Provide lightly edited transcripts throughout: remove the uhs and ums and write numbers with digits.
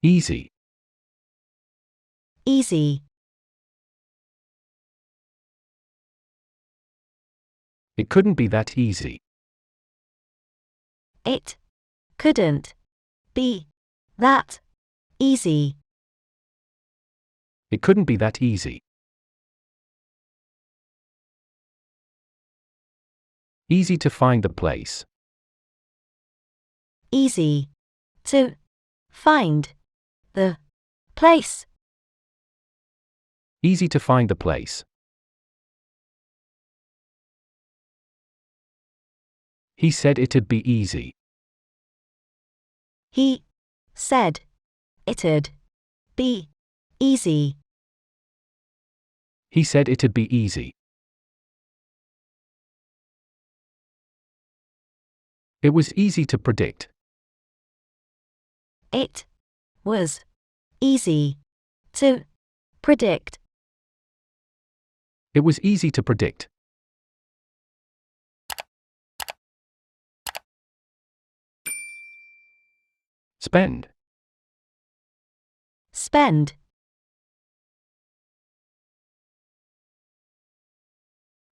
Easy. Easy. It couldn't be that easy. It couldn't be that easy. It couldn't be that easy. Easy to find the place. Easy to find the place. Easy to find the place. He said it'd be easy. He said it'd be easy. He said it'd be easy. It was easy to predict. It was easy to predict. It was easy to predict. Spend. Spend.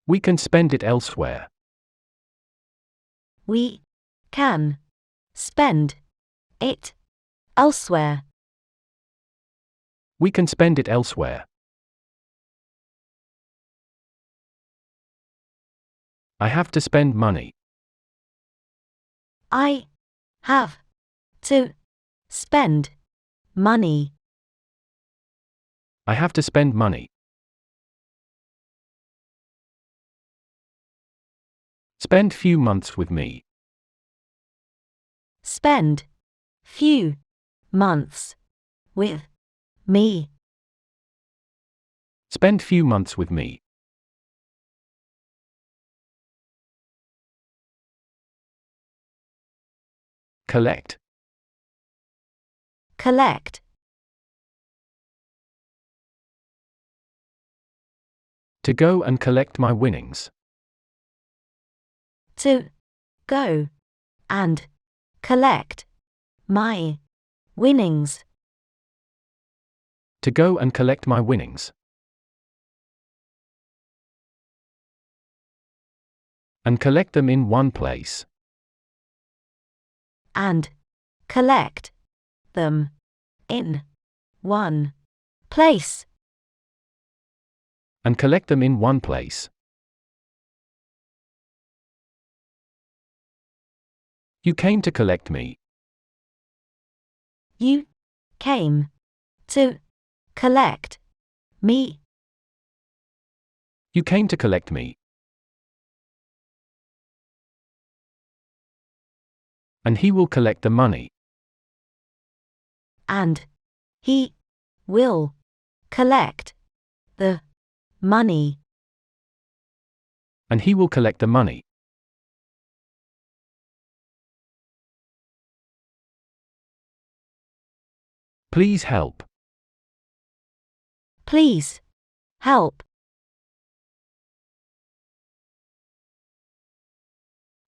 We can spend it elsewhere. We can spend it elsewhere. We can spend it elsewhere. I have to spend money. I have to spend money. I have to spend money. Spend few months with me. Spend few months with me. Spend few months with me. Collect. Collect. To go and collect my winnings. To go and collect my winnings. To go and collect my winnings. And collect them in one place. And collect them in one place. And collect them in one place. You came to collect me. You came to collect me. You came to collect me. And he will collect the money. And he will collect the money. And he will collect the money. Please help. Please help.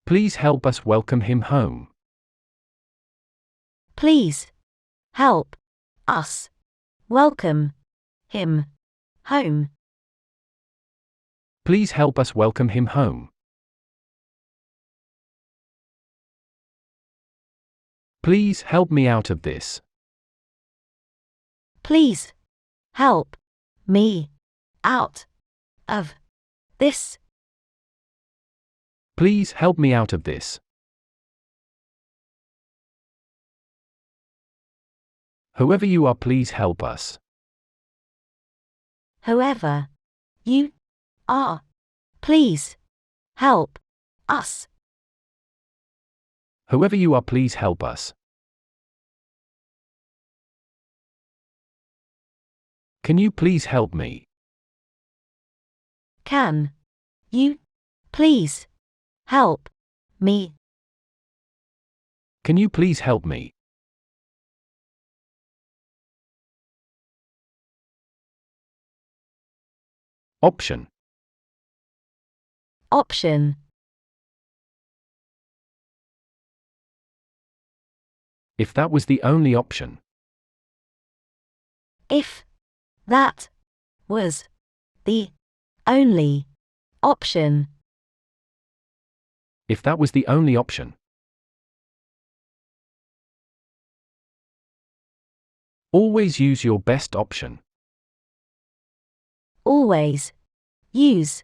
Please help us welcome him home. Please help us welcome him home. Please help us welcome him home. Please help me out of this. Please help me out of this. Please help me out of this. Whoever you are, please help us. Whoever you are, please help us. Whoever you are, please help us. Can you please help me? Can you please help me? Can you please help me? Option. Option. If that was the only option. If that was the only option. If that was the only option. Always use your best option. Always use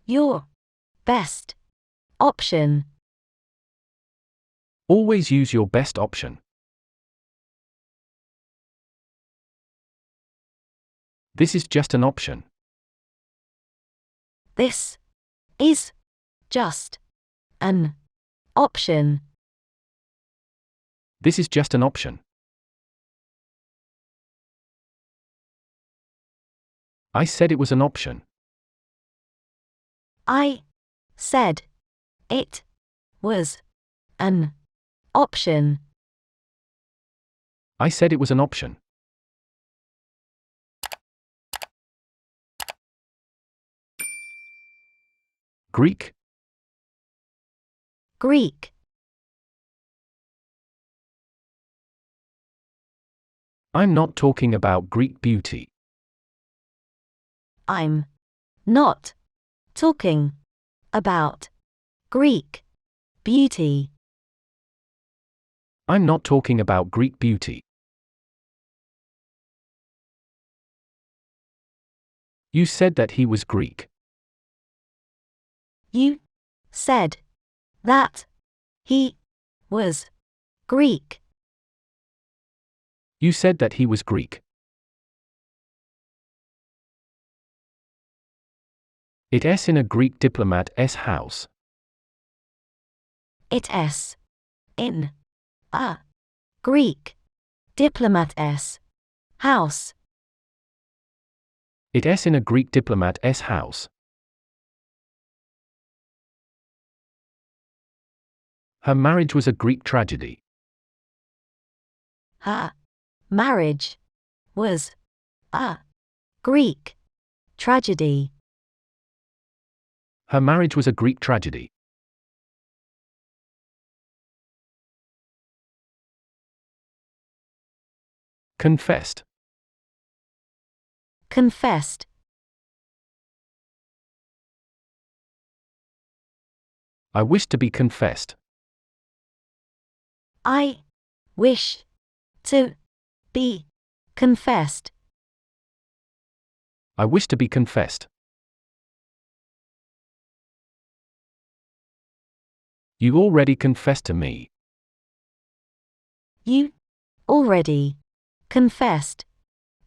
your best option. Always use your best option. This is just an option. This is just an option. This is just an option. I said it was an option. I said it was an option. I said it was an option. Greek. Greek. I'm not talking about Greek beauty. I'm not talking about Greek beauty. I'm not talking about Greek beauty. You said that he was Greek. You said that he was Greek. You said that he was Greek. It's in a Greek diplomat's house. It's in a Greek diplomat's house. It's in a Greek diplomat's house. Her marriage was a Greek tragedy. Her marriage was a Greek tragedy. Her marriage was a Greek tragedy. Confessed. Confessed. I wish to be confessed. I wish to be confessed. I wish to be confessed. You already confessed to me. You already confessed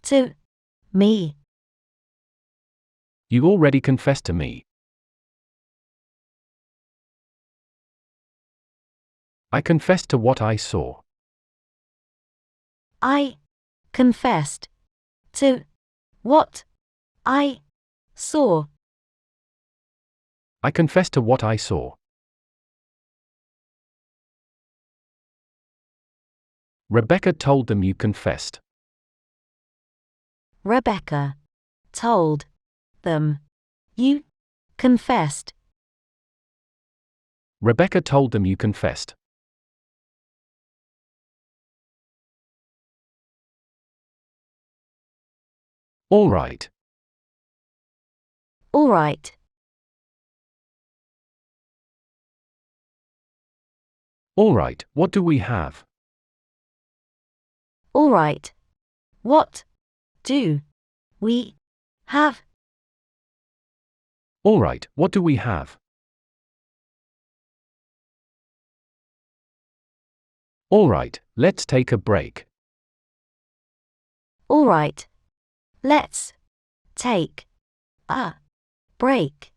to me. You already confessed to me. I confessed to what I saw. I confessed to what I saw. I confessed to what I saw. Rebecca told them you confessed. Rebecca told them you confessed. Rebecca told them you confessed. All right. All right. All right, what do we have? All right. What do we have? All right, what do we have? All right, let's take a break. All right. Let's take a break.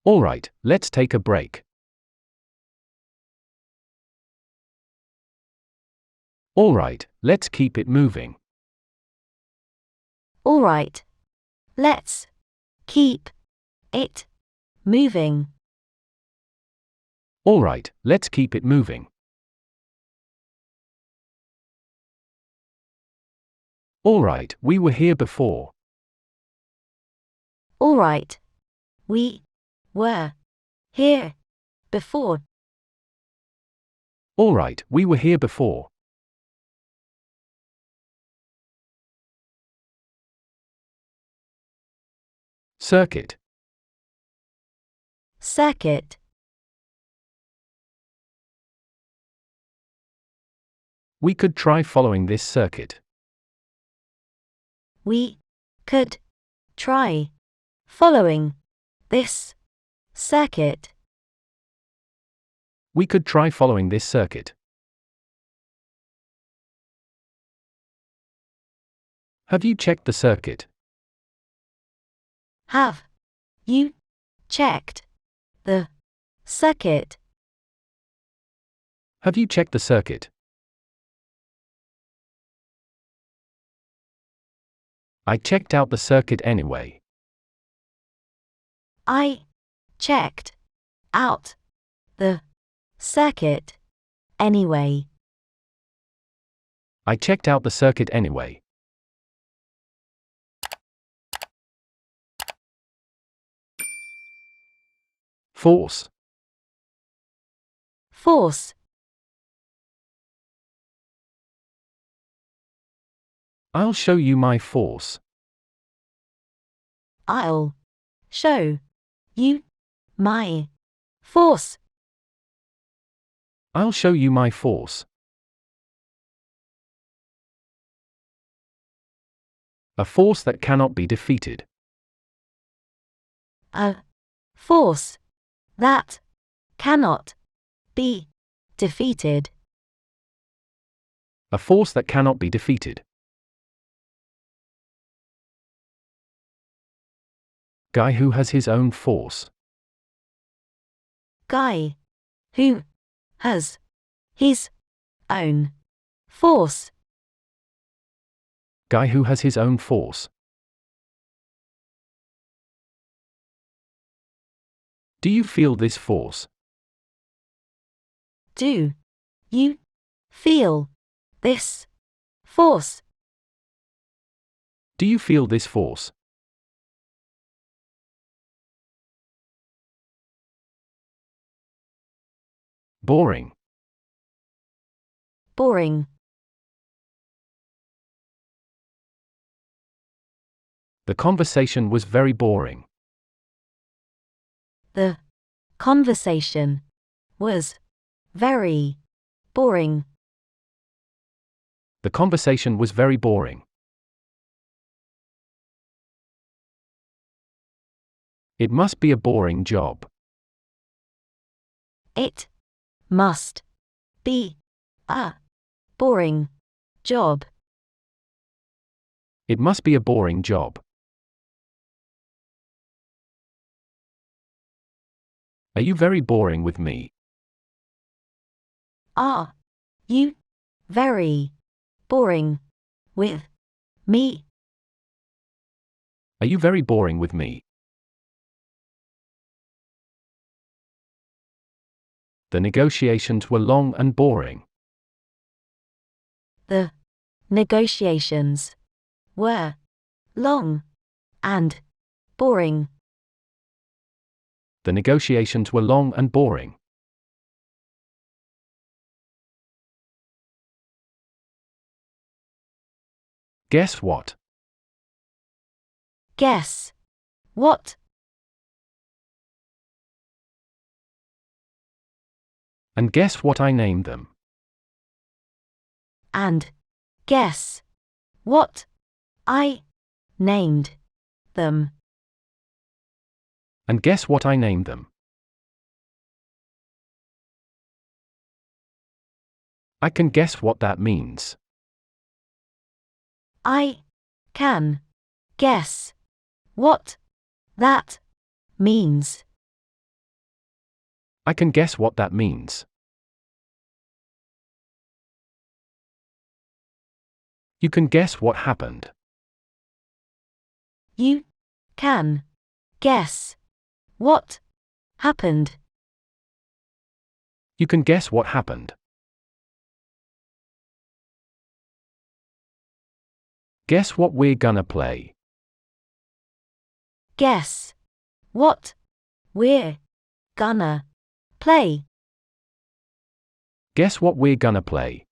All right, let's take a break. All right, let's keep it moving. All right. Let's keep it moving. All right, let's keep it moving. All right, we were here before. All right. We were here before. All right, we were here before. Circuit. Circuit. We could try following this circuit. We could try following this circuit. We could try following this circuit. Have you checked the circuit? Have you checked the circuit? Have you checked the circuit? I checked out the circuit anyway. I checked out the circuit anyway. I checked out the circuit anyway. Force. Force. I'll show you my force. I'll show you my force. I'll show you my force. A force that cannot be defeated. A force that cannot be defeated. A force that cannot be defeated. Guy who has his own force. Guy who has his own force. Guy who has his own force. Do you feel this force? Do you feel this force? Do you feel this force? Boring. Boring. The conversation was very boring. The conversation was very boring. The conversation was very boring. It must be a boring job. It must be a boring job. It must be a boring job. Are you very boring with me? Are you very boring with me? Are you very boring with me? The negotiations were long and boring. The negotiations were long and boring. The negotiations were long and boring. Guess what? Guess what? And guess what I named them? And guess what I named them? And guess what I named them? I can guess what that means. I can guess what that means. I can guess what that means. You can guess what happened. You can guess what happened. You can guess what happened. Guess what we're gonna play. Guess what we're gonna play. Guess what we're gonna play.